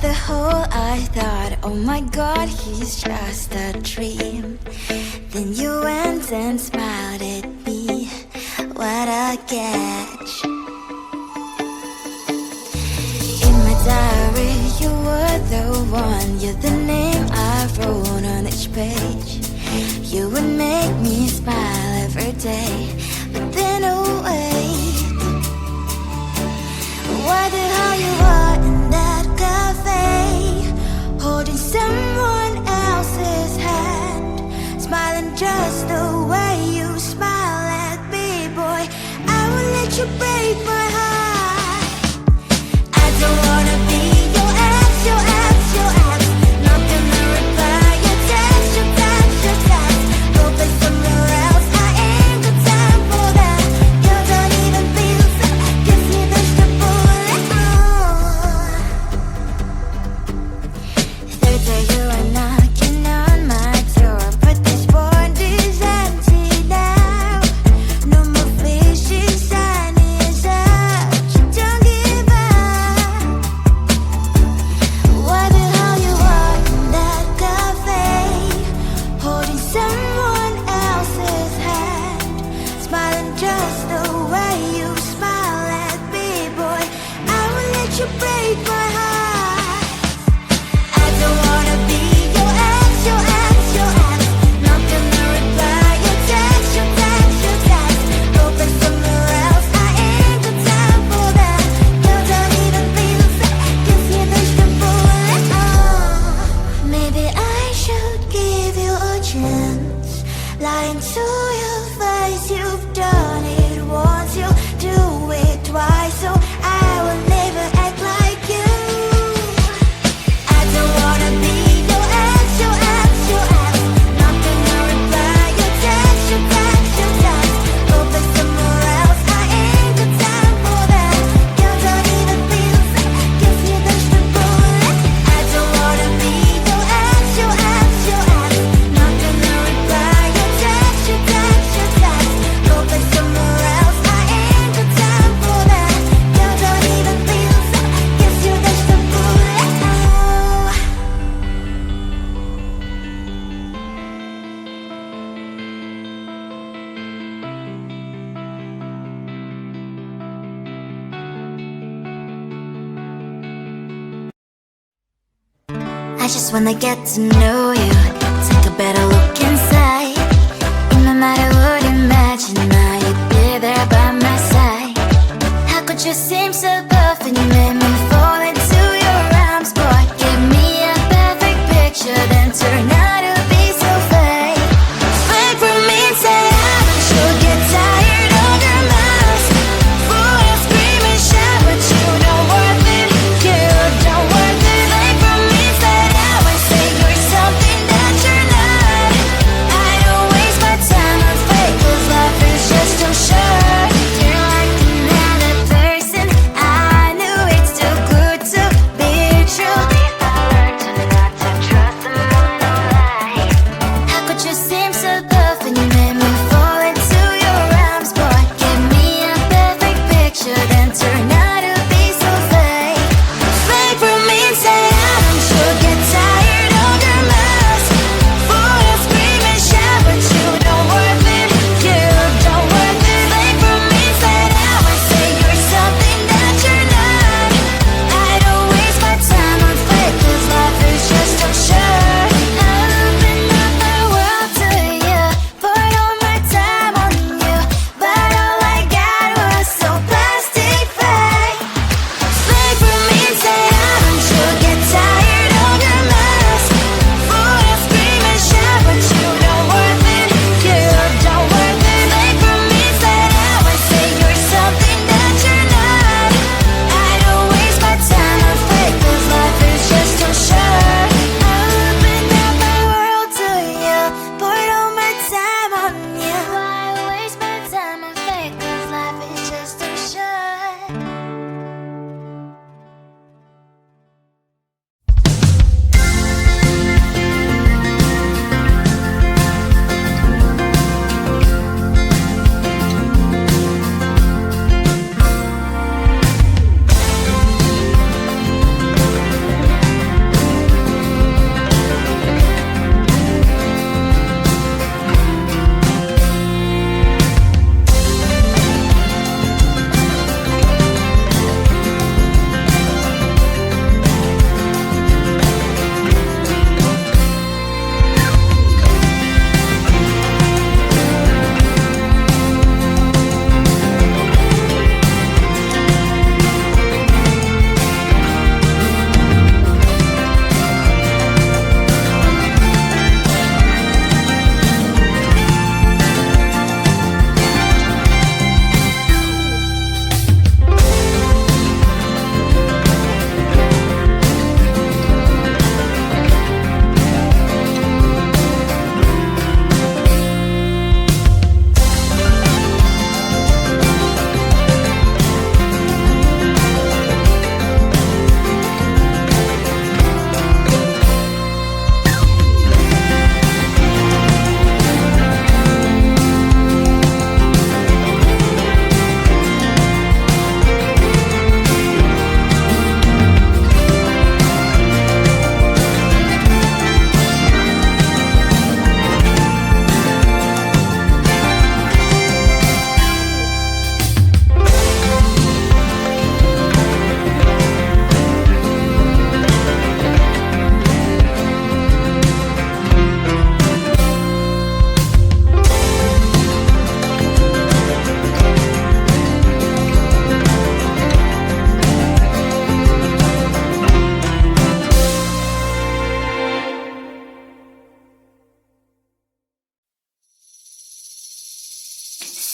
the whole, I thought, oh my God, he's just a dream. Then you went and smiled at me. What a catch. In my diary, you were the one. You're the name I wrote on each page. You would make me smile every day. But then, oh wait, why the hell you are in that cafe, holding someone else's hand, smiling just the way you smile at me, boy. I will let you break my heart. I don't wanna be your ex, your ex, your ex. Not gonna reply your text, your text, your text. Go play somewhere else, I ain't got time for that. You don't even feel sad, gives me vegetable. Third day you are knocking on my door, but this board is empty now. No more fishing sign is up. Don't give up. Why the hell you are in that cafe, holding someone else's hand, smiling just the way you smile at me, boy. I will let you break my heart. I don't wanna be your ex, your ex, your ex. Not gonna reply your text, your text, your text. Go play somewhere else, I ain't got time for that. You don't even feel sad, gives me vegetable. Maybe I should give you a chance. Lying to your face, you've done it once, you'll do it twice, so I will never act like you. I don't wanna be your ex, your ex, your ex. Not gonna reply your text, your text, your text. Go play somewhere else, I ain't got time for that. You don't even feel sad, gives me vegetable. I don't wanna be your ex, your ex, your ex. Not gonna reply your text, your text, your text. Go play somewhere else, I ain't got time for that. You don't even feel sad, gives you vegetable. I just wanna get to know you, take a better look inside. And no matter what, imagine now you'd be there by my side. How could you seem so perfect? You made me fall into your arms, boy. Give me a perfect picture, then turn out to be so fake. Fake from me, say I bet you'll get tired of your mouth. Fool and scream and shout, but you don't worth it. You don't worth it. Fake from me, say I would say you're something that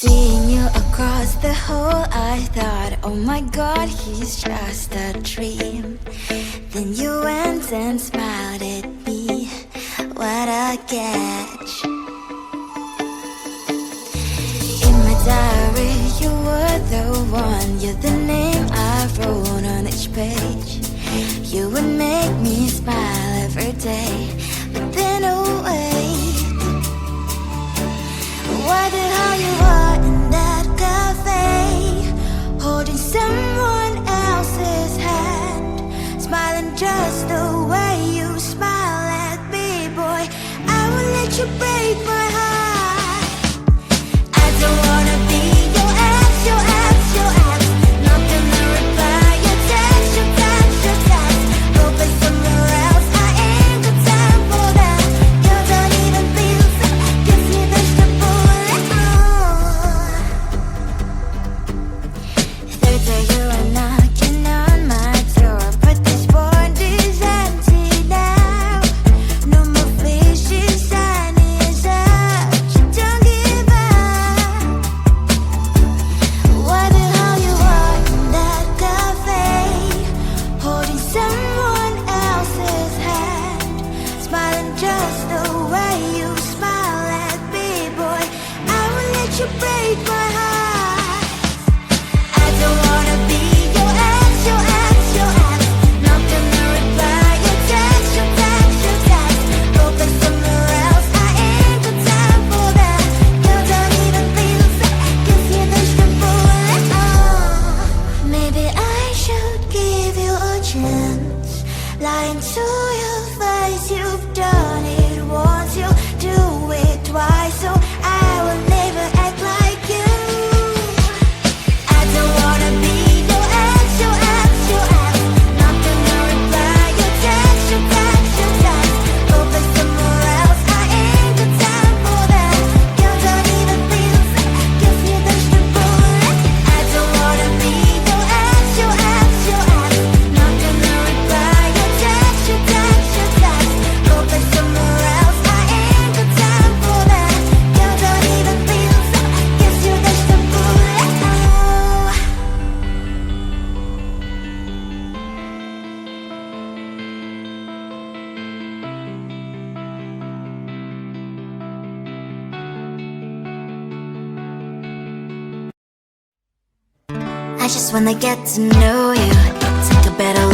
Seeing you across the hall, I thought, oh my god, he's just a dream. Then you went and smiled at me, what a catch. In my diary, you were the one, you're the name I wrote on each page. You would make me smile every day, but then oh wait, why the hell you are in that cafe, holding someone else's hand, smiling just the way you smile at me, boy, I will let you break my heart. I don't wanna be your ex, your ex, your ex, not gonna reply your text, your text, your text, go play somewhere else, I ain't got time for that, you don't even feel so, gives me vegetable. Third day you are knocking on my door, but this board is empty now. No more faces, sign is up, you don't give up. Why the hell you are in that cafe, holding someone else's hand, smiling just the way you smile at me, boy, I will let you break my heart. I don't wanna be your ex, your ex, your ex, not gonna reply your text, your text, your text, go play somewhere else, I ain't got time for that, you don't even feel so, gives you vegetable. Maybe I should give you a chance, lying to your face, you've done it once, you do it twice, so I will never act like you. I don't wanna be your ex, your ex, your ex, not gonna reply your text, your text, your text, go play somewhere else, I ain't got time for that, you don't even feel so, gives me vegetable. I don't wanna be your ex, your ex, your ex, not gonna reply your text, your text, your text, go play somewhere else, I ain't got time for that, you don't even feel so, gives you vegetable. I just wanna get to know you, take a better